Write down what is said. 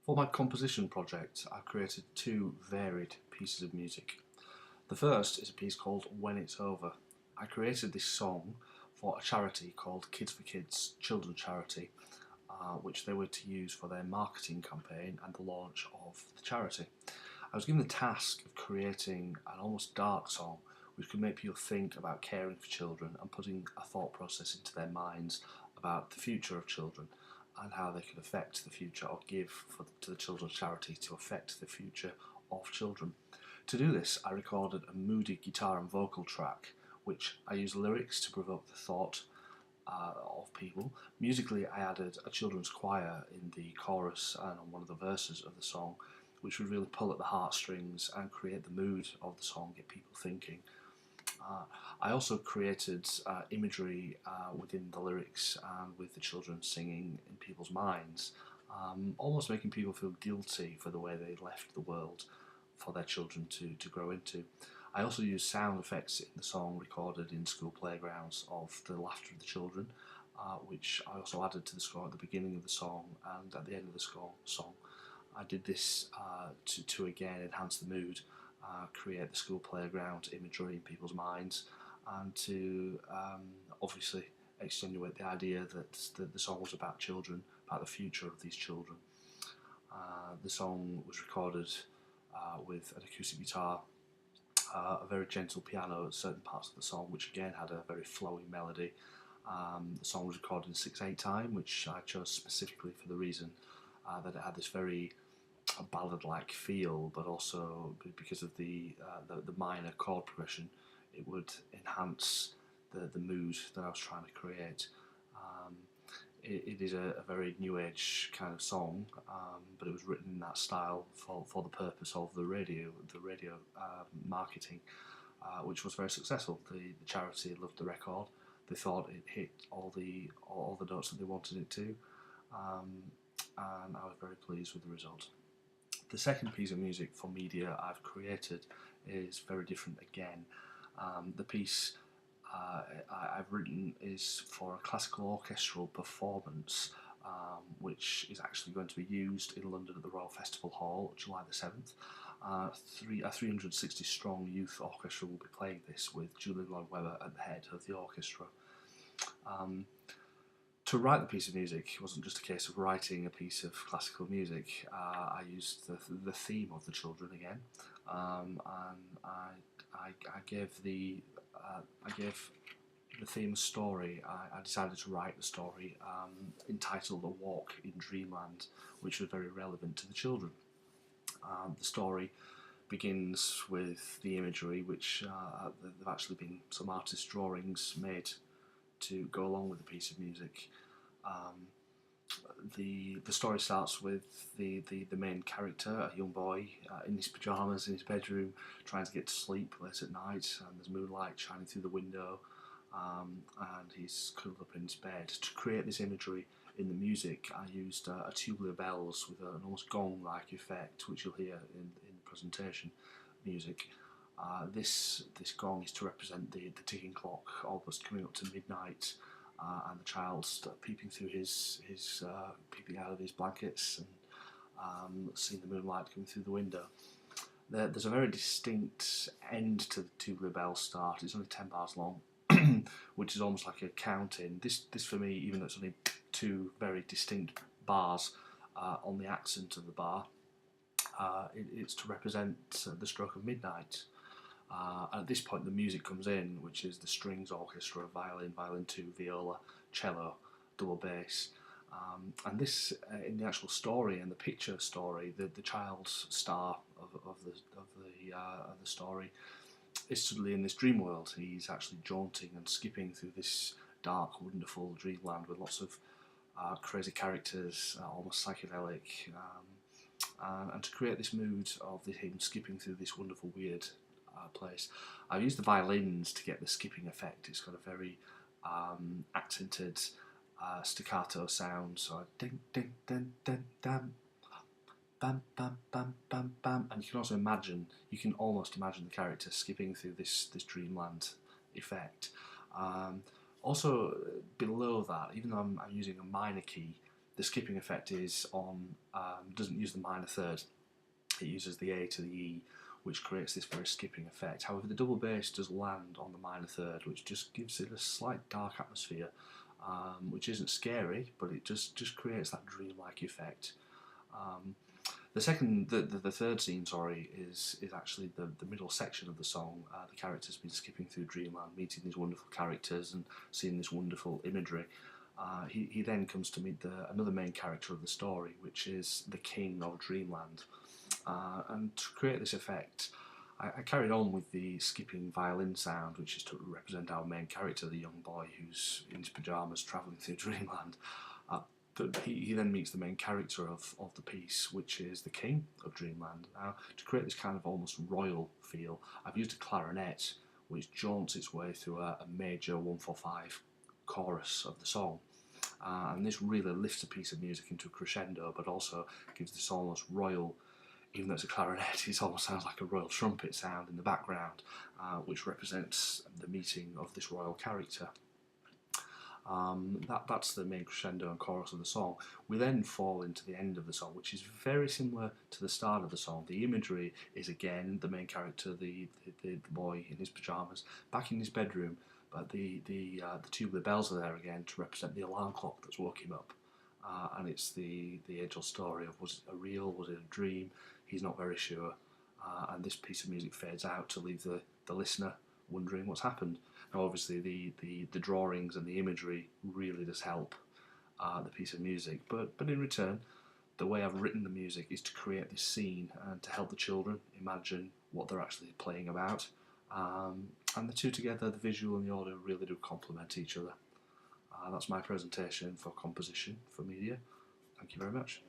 For my composition project, I've created two varied pieces of music. The first is a piece called When It's Over. I created this song for a charity called Kids for Kids, children's charity, which they were to use for their marketing campaign and the launch of the charity. I was given the task of creating an almost dark song which could make people think about caring for children and putting a thought process into their minds about the future of children and how they could affect the future or give to the children's charity to affect the future of children. To do this, I recorded a moody guitar and vocal track, which I used lyrics to provoke the thought of people. Musically, I added a children's choir in the chorus and on one of the verses of the song, which would really pull at the heartstrings and create the mood of the song, get people thinking. I also created imagery within the lyrics and with the children singing in people's minds, almost making people feel guilty for the way they left the world for their children to grow into. I also used sound effects in the song recorded in school playgrounds of the laughter of the children, which I also added to the score at the beginning of the song and at the end of the song. I did this to again enhance the mood, create the school playground imagery in people's minds, and to obviously extenuate the idea that the song was about children, about the future of these children. The song was recorded with an acoustic guitar, a very gentle piano at certain parts of the song, which again had a very flowy melody. The song was recorded in 6/8 time, which I chose specifically for the reason that it had this very ballad-like feel, but also because of the minor chord progression, it would enhance the mood that I was trying to create. It is a very new age kind of song, but it was written in that style for the purpose of the radio marketing, which was very successful. The charity loved the record. They thought it hit all the notes that they wanted it to, and I was very pleased with the result. The second piece of music for media I've created is very different again. The piece I've written is for a classical orchestral performance, which is actually going to be used in London at the Royal Festival Hall, July the 7th. A 360 strong youth orchestra will be playing this with Julian Lloyd-Webber at the head of the orchestra. To write the piece of music, it wasn't just a case of writing a piece of classical music. I used the theme of the children again, and I gave the theme a story. I decided to write the story entitled "A Walk in Dreamland," which was very relevant to the children. The story begins with the imagery, which there've actually been some artist drawings made to go along with the piece of music. The story starts with the main character, a young boy in his pyjamas in his bedroom, trying to get to sleep late at night, and there's moonlight shining through the window, and he's curled up in his bed. To create this imagery in the music, I used a tubular bells with an almost gong-like effect, which you'll hear in the presentation music. This gong is to represent the ticking clock, almost coming up to midnight, and the child peeping through peeping out of his blankets and seeing the moonlight coming through the window. There's a very distinct end to the tubular bell start. It's only 10 bars long, which is almost like a counting. This for me, even though it's only two very distinct bars on the accent of the bar, it's to represent the stroke of midnight. And at this point the music comes in, which is the strings orchestra, violin, violin two, viola, cello, double bass, and this in the actual story and the picture story, the child's star of the story is suddenly in this dream world. He's actually jaunting and skipping through this dark, wonderful dreamland with lots of crazy characters, almost psychedelic, and to create this mood of him skipping through this wonderful, weird place, I've used the violins to get the skipping effect. It's got a very accented staccato sound, so ding ding ding ding dam, bam bam bam bam bam, and you can almost imagine the character skipping through this dreamland effect. Also below that, even though I'm using a minor key, The skipping effect is on doesn't use the minor third. It uses the A to the E, which creates this very skipping effect. However, the double bass does land on the minor third, which just gives it a slight dark atmosphere, which isn't scary, but it just creates that dreamlike effect. The third scene, sorry, is actually the middle section of the song. The character's been skipping through dreamland, meeting these wonderful characters and seeing this wonderful imagery. He then comes to meet another main character of the story, which is the king of dreamland. And to create this effect, I carried on with the skipping violin sound, which is to represent our main character, the young boy who's in his pyjamas travelling through dreamland. But he then meets the main character of the piece, which is the king of dreamland. Now, to create this kind of almost royal feel, I've used a clarinet, which jaunts its way through a major 1/4/5 chorus of the song. And this really lifts a piece of music into a crescendo, but also gives this almost royal, even though it's a clarinet, it almost sounds like a royal trumpet sound in the background, which represents the meeting of this royal character. That's the main crescendo and chorus of the song. We then fall into the end of the song, which is very similar to the start of the song. The imagery is again the main character, the boy in his pyjamas, back in his bedroom, but the tubular bells are there again to represent the alarm clock that's woke him up. And it's the age-old story of, was it a real, was it a dream? He's not very sure. And this piece of music fades out to leave the listener wondering what's happened. Now, obviously, the drawings and the imagery really does help the piece of music, but in return, the way I've written the music is to create this scene and to help the children imagine what they're actually playing about. And the two together, the visual and the audio, really do complement each other. That's my presentation for composition for media. Thank you very much.